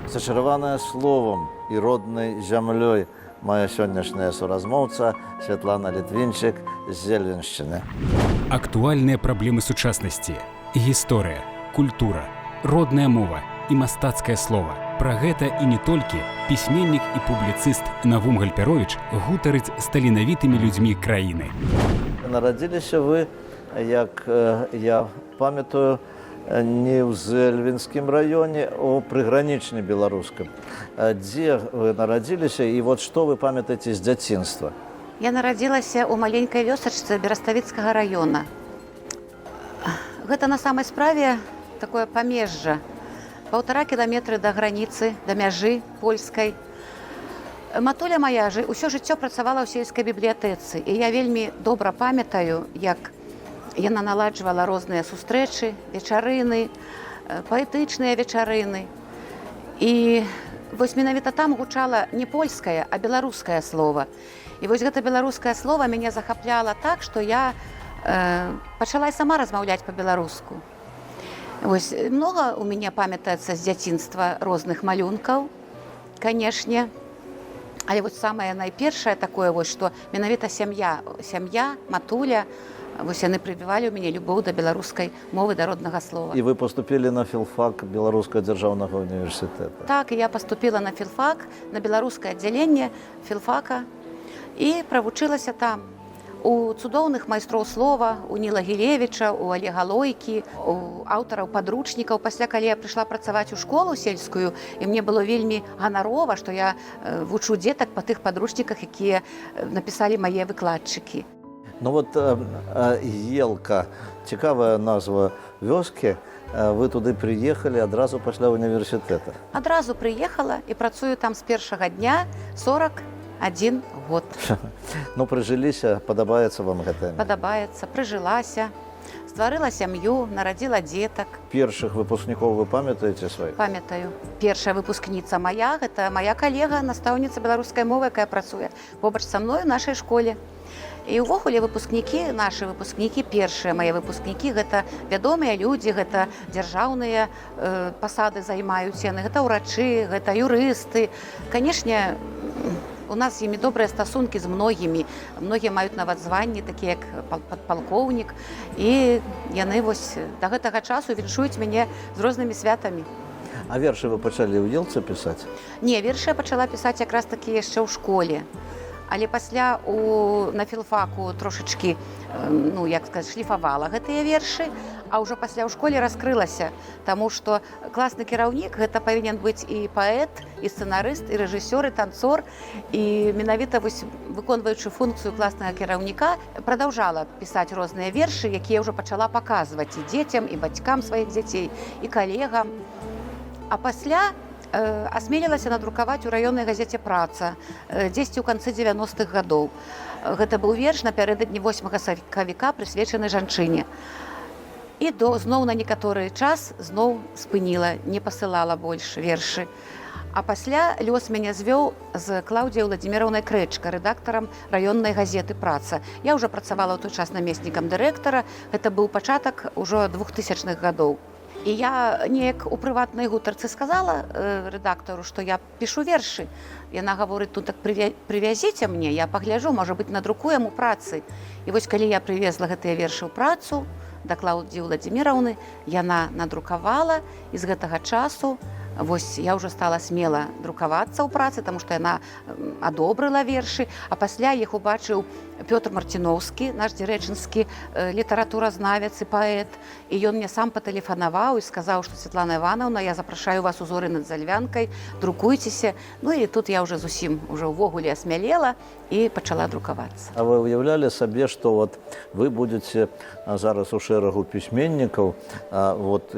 Зачараваная словом і роднай зямлёй моя сённяшняя суразмоўца Святлана Літвінчык з Зельвеншчыны. Актуальныя праблемы сучаснасці, гісторыя, культура, родная мова і мастацкае слова. Пра гэта і не толькі пісьменнік і публіцыст Навум Гальперовіч гутарыць з таленавітымі людзьмі краіны. Нарадзіліся вы, як я памятаю, не ў Зельвенскім раёне, а прыгранічны беларускам. Дзе вы нарадзіліся і вот што вы памятаеце з дзяцінства? Я нарадзілася ў маленькай вёсачцы Бераставіцкага раёна. Гэта на самай справе такое памежжа. 1,5 кіламетры да граніцы, да мяжы польскай. Матуля моя ўсё жыццё працавала ў сельскай бібліятэцы, і я вельмі добра памятаю, як яна наладжвала розныя сустрэчы, вечарыны, паэтычныя вечарыны. І вось менавіта там гучала не польскае, а беларускае слова. І вось гэта беларускае слова мяне захапляла так, што я пачала і сама размаўляць па-беларуску. Вось многа ў мяне памятаецца з дзяцінства розных малюнкаў, канешне. Але вось самае найпершае такое, вось, што менавіта сям'я, матуля, вось яны прывівалі ў мяне любоў да беларускай мовы, да роднага слова. І вы паступілі на філфак Беларускага дзяржаўнага універсітэта. Так, я паступіла на філфак, на беларускае аддзяленне філфака і правучылася там у цудоўных майстроў слова, у Ніла Гілевіча, у Олега Лойкі, у аўтараў падручнікаў. Пасля, калі я прыйшла працаваць у школу сельскую, і мне было вельмі ганарова, што я вучу дзетак па тых падручніках, якія напісалі мае выкладчыкі. Ну вот Елка, цікавая назва вёскі. Вы туды прыехалі адразу пасля універсітэта. Адразу прыехала і працую там з першага дня 41 год. Ну, прыжыліся, падабаецца вам гэта? Падабаецца, прыжылася, стварыла сям'ю, нарадзіла дзетак. Першых выпускнікоў вы памятаеце сваіх? Памятаю. Першая выпускніца моя, гэта моя калега, настаўніца беларускай мовы, якая працуе побач са мной у нашай школе. І ўвогуле выпускнікі, нашы выпускнікі, першыя мае выпускнікі, гэта вядомыя людзі, гэта дзяржаўныя пасады займаюць яны, гэта ўрачы, гэта юрысты. Канешне, у нас з імі добрыя стасункі з многімі. Многія маюць нават званні, такія як падпалкоўнік. І яны вось да гэтага часу віншуюць мяне з рознымі святамі. А вершы вы пачалі ў Елцы пісаць? Не, вершы я пачала пісаць якраз такі яшчэ ў школе. Але пасля на філфаку трошачкі, шліфавала гэтыя вершы, а ўжо пасля ў школе раскрылася, таму што класны кіраўнік гэта павінен быць і паэт, і сцэнарыст, і рэжысёр, і танцор. І менавіта выконваючы функцыю класнага кіраўніка, прадаўжала пісаць розныя вершы, якія ўжо пачала паказваць і дзецям, і бацькам сваіх дзяцей, і калегам. А пасля асмелілася надрукаваць у раённай газеце «Праца» дзесьці ў канцы 90-х гадоў. Гэта быў верш напярэдадні 8 сакавіка, прысвечаны жанчыне. І зноў на некаторы час зноў спыніла, не пасылала больш вершы. А пасля лёс мяне звёў з Клаўдзіяй Владзіміраўнай Крэчка, рэдактарам раённай газеты «Праца». Я ўжо працавала ў той час намеснікам дырэктара, гэта быў пачатак ужо 2000-х гадоў. І я неяк у прыватнай гутарцы сказала рэдактару, што я пішу вершы. Яна гаворыць, ну так прывязіце мне, я пагляджу, можа быць, надрукуем у «Працы». І вось калі я прывезла гэтыя вершы ў «Працу» да Клаўдзіі Владзіміраўны, яна надрукавала, і з гэтага часу вось я ўжо стала смела друкавацца ў «Працы», таму што яна адобрыла вершы, а пасля іх убачыў Пётр Марціноўскі, наш дзірэчынскі літаратуразнавец і паэт. І ён мне сам патэлефанаваў і сказаў, што Святлана Івановна, я запрашаю вас у «Зоры над Зальвянкай», друкуйцеся. Ну і тут я ўжо зусім ўвогуле асмялела і пачала друкавацца. А вы уяўлялі сабе, што вы будзеце зараз у шэрагу пісьменнікаў,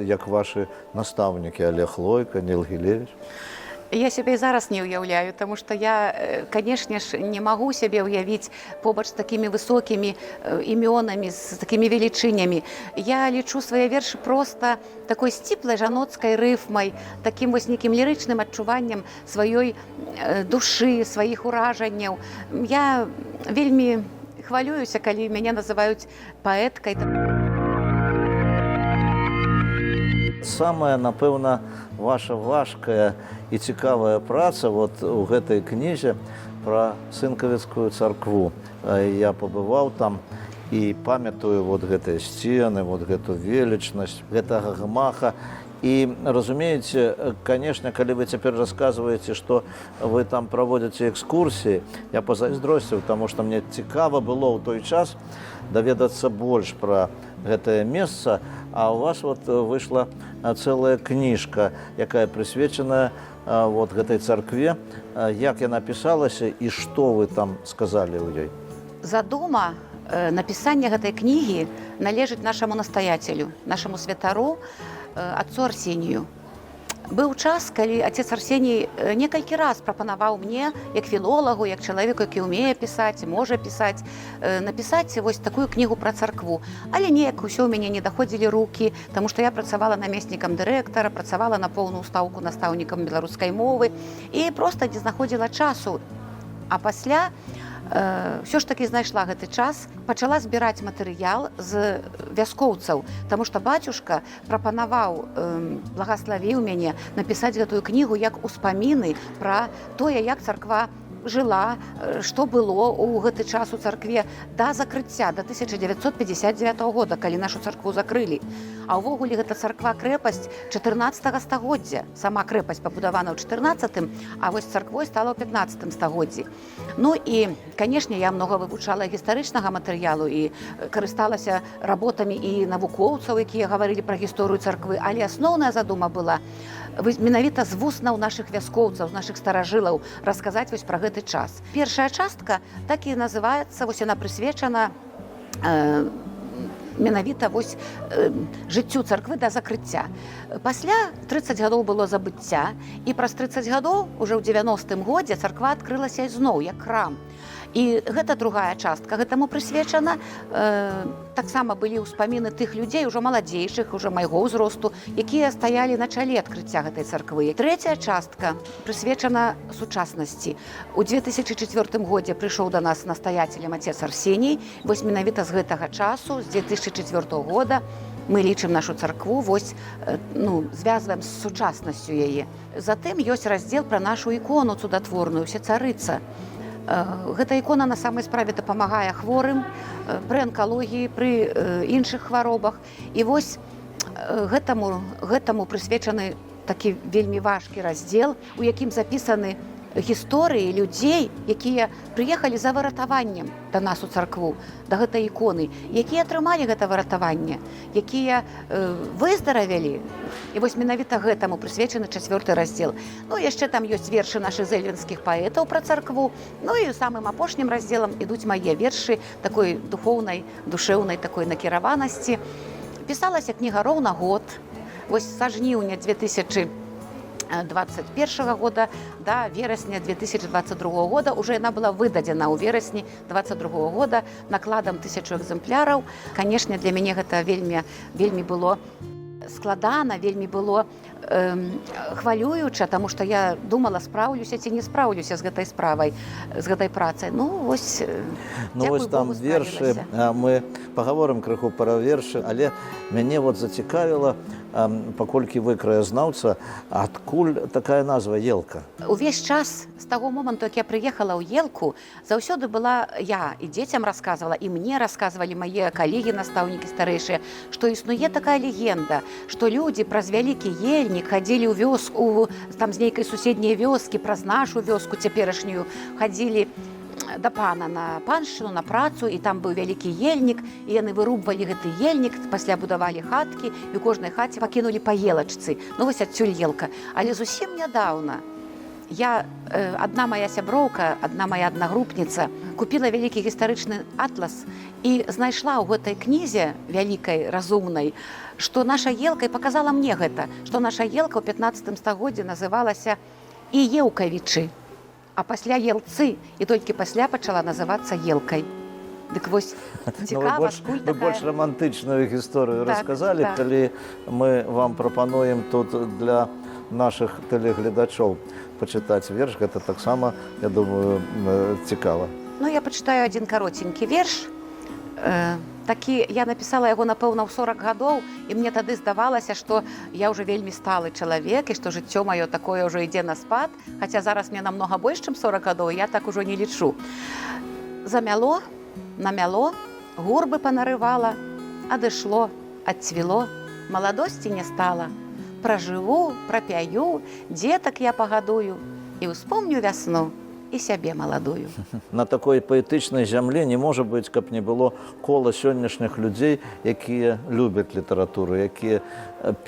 як вашы настаўнікі Олег Лойка, Ніл Гілевіч? Я сябе і зараз не ўяўляю, таму што я, канешне ж, не магу сябе ўявіць побач з такімі высокімі імёнамі, з такімі велічынямі. Я лічу свае вершы проста такой сціплай жаноцкай рыфмай, такім вось нейкім лірычным адчуваннем сваёй душы, сваіх уражанняў. Я вельмі хвалююся, калі мяне называюць паэткай. Самая, напэўна, ваша важкая і цікавая праца вот у гэтай кнізе пра Сынкавіцкую царкву. Я пабываў там і памятаю вот гэтыя сцены, вот гэту велічнасць гэтага гмаха. І разумееце, канешне, калі вы цяпер расказваеце, што вы там праводзіце экскурсіі, я пазайздросціў, таму што мне цікава было ў той час даведацца больш пра гэтае месца, а у вас вот выйшла цэлая кніжка, якая прысвечаная вот гэтай царкве. Як яна пісалася і што вы там сказалі ў ёй? Задума напісання гэтай кнігі належыць нашаму настаяцелю, нашаму святару, отцу Арсенію. Быў час, калі отец Арсеній некалькі раз прапанаваў мне, як філолагу, як чалавеку, які ўмее пісаць, можа пісаць, напісаць вось такую кнігу пра царкву. Але неяк усё ў мяне не даходзілі рукі, таму што я працавала намеснікам дырэктара, працавала на поўную стаўку настаўнікам беларускай мовы і проста не знаходзіла часу. А пасля ўсё ж такі знайшла гэты час, пачала збіраць матэрыял з вяскоўцаў, таму што бацюшка прапанаваў, благаславіў мяне напісаць гэтую кнігу як успаміны пра тое, як царква жыла, што было ў гэты час у царкве да закрыцця, да 1959 года, калі нашу царкву закрылі. А ўвогуле гэта царква-крэпасць 14 стагоддзя. Сама крэпасць пабудавана ў 14, а вось царквой стала ў 15 стагоддзі. Ну і, канешне, я многа вывучала гістарычнага матэрыялу і карысталася работамі і навукоўцаў, якія гаварылі пра гісторыю царквы, але асноўная задума была менавіта з вуснаў нашых вяскоўцаў, з нашых старажылаў расказаць вось пра гэты час. Першая частка так і называецца, вось яна прысвечана менавіта вось жыццю царквы да закрыцця. Пасля 30 гадоў было забыцця, і праз 30 гадоў, уже ў 90-м годзе, царква адкрылася ізноў, як храм. І гэта другая частка, гэтаму прысвечана. Таксама былі ўспаміны тых людзей, ужо маладзейшых, ужо майго ўзросту, якія стаялі на чале адкрыцця гэтай царквы. Трэцяя частка прысвечана сучаснасці. У 2004 годзе прыйшоў да нас настаяцелем отец Арсеній. Вось менавіта з гэтага часу, з 2004 года, мы лічым нашу царкву, вось, звязваем з сучаснасцю яе. Затым ёсць раздзел пра нашу ікону цудатворную, Всецарыца. Гэта ікона на самай справе дапамагае хворым пры анкалогіі, пры іншых хваробах. І вось гэтаму прысвечаны такі вельмі важкі раздзел, у якім запісаны гісторыі людзей, якія прыехалі за выратаваннем да нас у царкву, да гэтай іконы, якія атрымалі гэта выратаванне, якія выздаравелі. І вось менавіта гэтаму прысвечаны 4-й раздзел. Ну, яшчэ там ёсць вершы нашых зэльвенскіх паэтаў пра царкву. Ну і самым апошнім раздзелам ідуць мае вершы такой духоўнай, душэўнай такой накіраванасці. Пісалася кніга роўна год. Вось са жніўня 2021 года до верасня 2022 года. Уже яна была выдадзена ў верасні 2022 года накладам 1000 экземпляраў. Канешне, для мяне гэта вельмі было складана, вельмі было хвалююча, таму што я думала, спраўлюся ці не спраўлюся з гэтай справай, з гэтай працай. Ну, вось, вось там вершы, мы пагаворым крыху пра вершы, але мяне вот зацікавіла, паколькі вы краязнаўца, адкуль такая назва Елка? Увесь час з таго моманту, як я прыехала ў Елку, заўсёды была я і дзецям расказвала, і мне расказвалі мае калегі, настаўнікі старэйшыя, што існуе такая легенда, што людзі праз вялікі ельнік хадзілі ў вёску, там з нейкай суседняй вёскі, праз нашу вёску цяперашнюю, хадзілі да пана на паншчыну, на працу, і там быў вялікі ельнік, і яны вырубвалі гэты ельнік, пасля будавалі хаткі, і ў кожнай хаце пакінулі па елачцы. Ну, вось адсюль Елка. Але зусім нядаўна адна моя сяброўка, адна моя аднагрупніца купіла вялікі гістарычны атлас і знайшла ў гэтай кнізе вялікай, разумнай, што наша Елка, і паказала мне гэта, што наша Елка ў 15 стагоддзі называлася і еўкавічы, а пасля елцы, і толькі пасля пачала называцца елкай. Дык вось цікава, скуль вы больш такая... романтычную гісторыю Так, расказалі, так. калі мы вам прапануем тут для наших тэлегледачоў пачытаць верш, гэта таксама, я думаю, цікава. Ну, я пачытаю адзін каротенькі верш. Такі, я напісала яго, напэўна, ў 40 гадоў, і мне тады здавалася, што я ўжо вельмі сталы чалавек, і што жыццё маё такое ўжо ідзе на спад, хаця зараз мне намнога больш, чым 40 гадоў, я так ужо не лічу. Замяло, намяло, гурбы панарывала, адышло, адцвіло, маладосці не стала. Пражыву, прапяю, дзетак я пагадую і ўспомню вясну і сябе маладую. На такой паэтычнай зямле не можа быць, каб не было кола сённяшніх людзей, якія любяць літаратуру, якія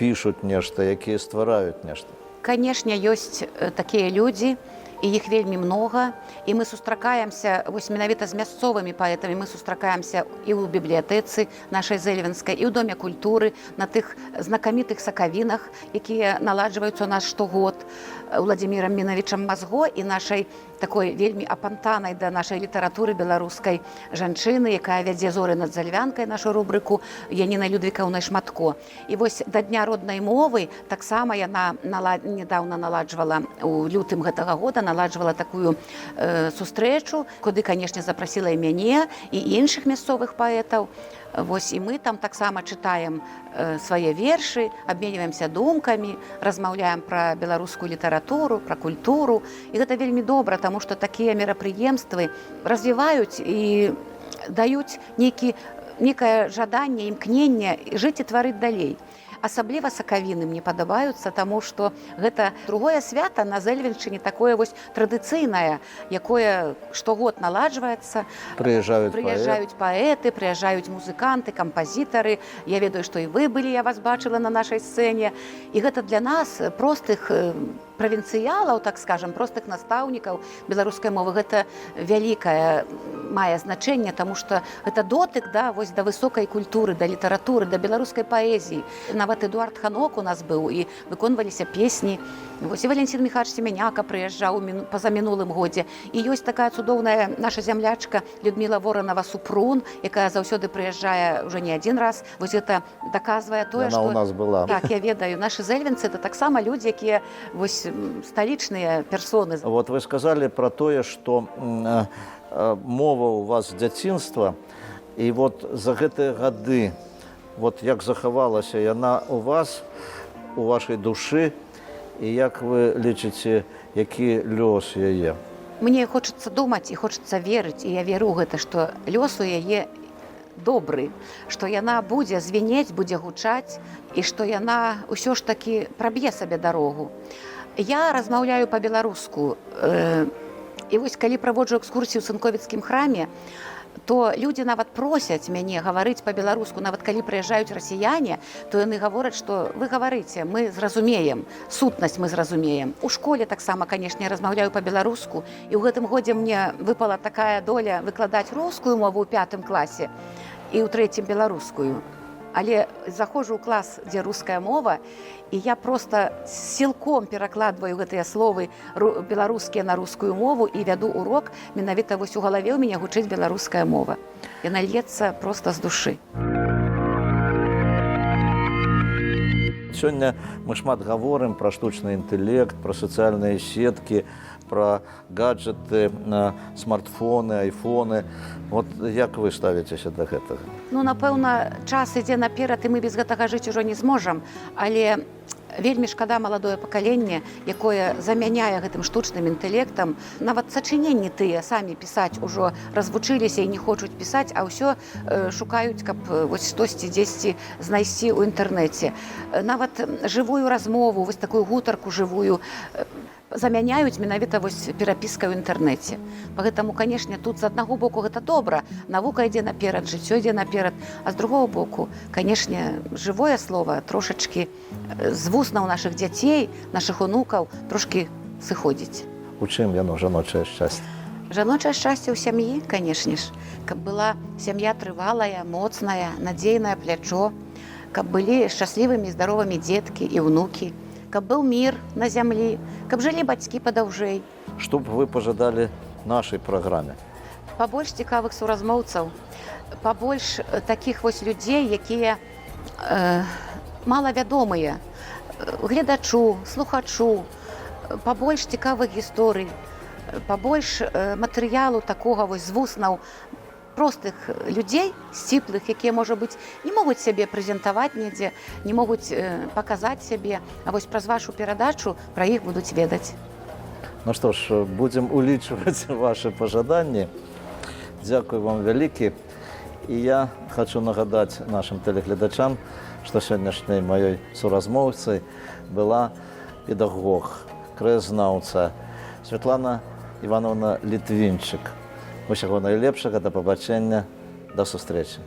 пішуць нешта, якія ствараюць нешта. Канешне, ёсць такія людзі, і іх вельмі многа, і мы сустракаемся вось менавіта з мясцовымі паэтамі, мы сустракаемся і ў бібліятэцы нашай Зэльвенскай, і ў Доме культуры, на тых знакамітых сакавінах, якія наладжваюцца ў нас штогод, Владзімірам Мінавічам Мазго і нашай такой вельмі апантанай да нашай літаратуры беларускай жанчыны, якая вядзе зоры над Зальвянкай, нашу рубрыку Яніна Людвікаўнай Шматко. І вось да Дня роднай мовы таксама яна недаўна наладжвала, у лютым гэтага года наладжвала такую сустрэчу, куды, канешне, запрасіла і мяне, і іншых мясцовых паэтаў. Вось і мы там таксама чытаем свае вершы, абменьваемся думкамі, размаўляем пра беларускую літаратуру, пра культуру. І гэта вельмі добра, таму што такія мерапрыемствы развіваюць і даюць некае жаданне, імкненне жыць і тварыць далей. Асабліва сакавіны мне падабаюцца, таму што гэта другое свята на Зэльвеншчыне, такое вось традыцыйнае, якое штогод наладжваецца. Прыязджаюць паэты, прыязджаюць музыканты, кампазітары. Я ведаю, што і вы былі, я вас бачыла на нашай сцэне. І гэта для нас, простых правінцыялаў, так скажам, простых настаўнікаў беларускай мовы, гэта вялікае мае значэнне, таму што гэта дотык да высокай культуры, да літаратуры, да беларускай паэзіі. Нават Эдуард Ханок у нас быў, і выконваліся песні. Вось і Валентин Михайлович Семеняка прыязджаў пазамінулым годзе. І ёсць такая цудоўная наша зямлячка Людміла Воранова-Супрун, якая заўсёды прыязджае ўжо не адзін раз. Вось гэта даказвае тое, што... Яна ў нас была. Так, я ведаю. Нашы зэльвенцы — это таксама людзі, якія вось сталічныя персоны. Вот вы сказали про тое, што мова у вас з дзяцінства, і вот за гэтыя гады, вот як захавалася яна у вас, у вашай душы, і як вы лічыце, які лёс яе? Мне хочацца думаць і хочацца верыць, і я веру ў гэта, што лёс у яе добры, што яна будзе звенець, будзе гучаць, і што яна ўсё ж такі праб'е сабе дарогу. Я размаўляю па-беларуску, і вось калі праводжу экскурсію ў Сынковіцкім храме, то людзі нават просяць мяне гаварыць па-беларуску. Нават калі прыязджаюць расіяне, то яны гавораць, што вы гаварыце, мы зразумеем, сутнасць мы зразумеем. У школе таксама, канешне, я размаўляю па-беларуску, і ў гэтым годзе мне выпала такая доля выкладаць рускую мову ў 5 класе і ў 3 беларускую. Але заходжу ў клас, дзе руская мова, і я проста сілком перакладваю гэтыя словы беларускія на рускую мову і вяду урок, менавіта вось у галаве ў мяне гучыць беларуская мова. Яна льецца проста з душы. Сёння мы шмат гаворым пра штучны інтэлект, пра сацыяльныя сеткі, пра гаджеты, смартфоны, айфоны. Вот як вы ставіцеся да гэтага? Ну, напэўна, час ідзе наперад, і мы без гэтага жыць ужо не зможам, але вельмі шкада маладое пакаленне, якое замяняе гэтым штучным інтэлектам. Нават сачыненні тыя самі пісаць ужо развучыліся і не хочуць пісаць, а ўсё шукаюць, каб вось штосьці дзесьці знайсці ў інтэрнэце. Нават жывую размову, вось такую гутарку жывую замяняюць менавіта вось перапіскай у інтэрнэце. Пагэтаму, канешне, тут з аднаго боку гэта добра, навука ідзе наперад, жыццё ідзе наперад, а з другого боку, канешне, жывое слова трошачкі з вуснаў нашых дзяцей, нашых унукаў трошкі сыходзіць. У чым яно, жаночае шчасце? Жаночае шчасце ў сям'і, канешне ж, каб была сям'я трывалая, моцная, надзейнае плячо, каб былі шчаслівымі, здаровымі дзеткі і ўнукі, каб быў мір на зямлі, каб жылі бацькі падаўжэй. Што б вы пажадалі нашай праграме? Пабольш цікавых суразмоўцаў, пабольш такіх вось людзей, якія малавядомыя гледачу, слухачу, пабольш цікавых гісторый, пабольш матэрыялу такога вось з вуснаў простых людзей, сціплых, якія, можа быць, не могуць сябе прэзентаваць недзе, не могуць паказаць сябе, а вось праз вашу перадачу пра іх будуць ведаць. Ну што ж, будзем улічваць вашы пажаданні. Дзякуй вам вялікі. І я хочу нагадаць нашым тэлегледачам, што сённяшняй маёй суразмоўцай была педагог, краязнаўца Святлана Івановна Літвінчык. Усяго найлепшага, да пабачэння, да сустрэчы.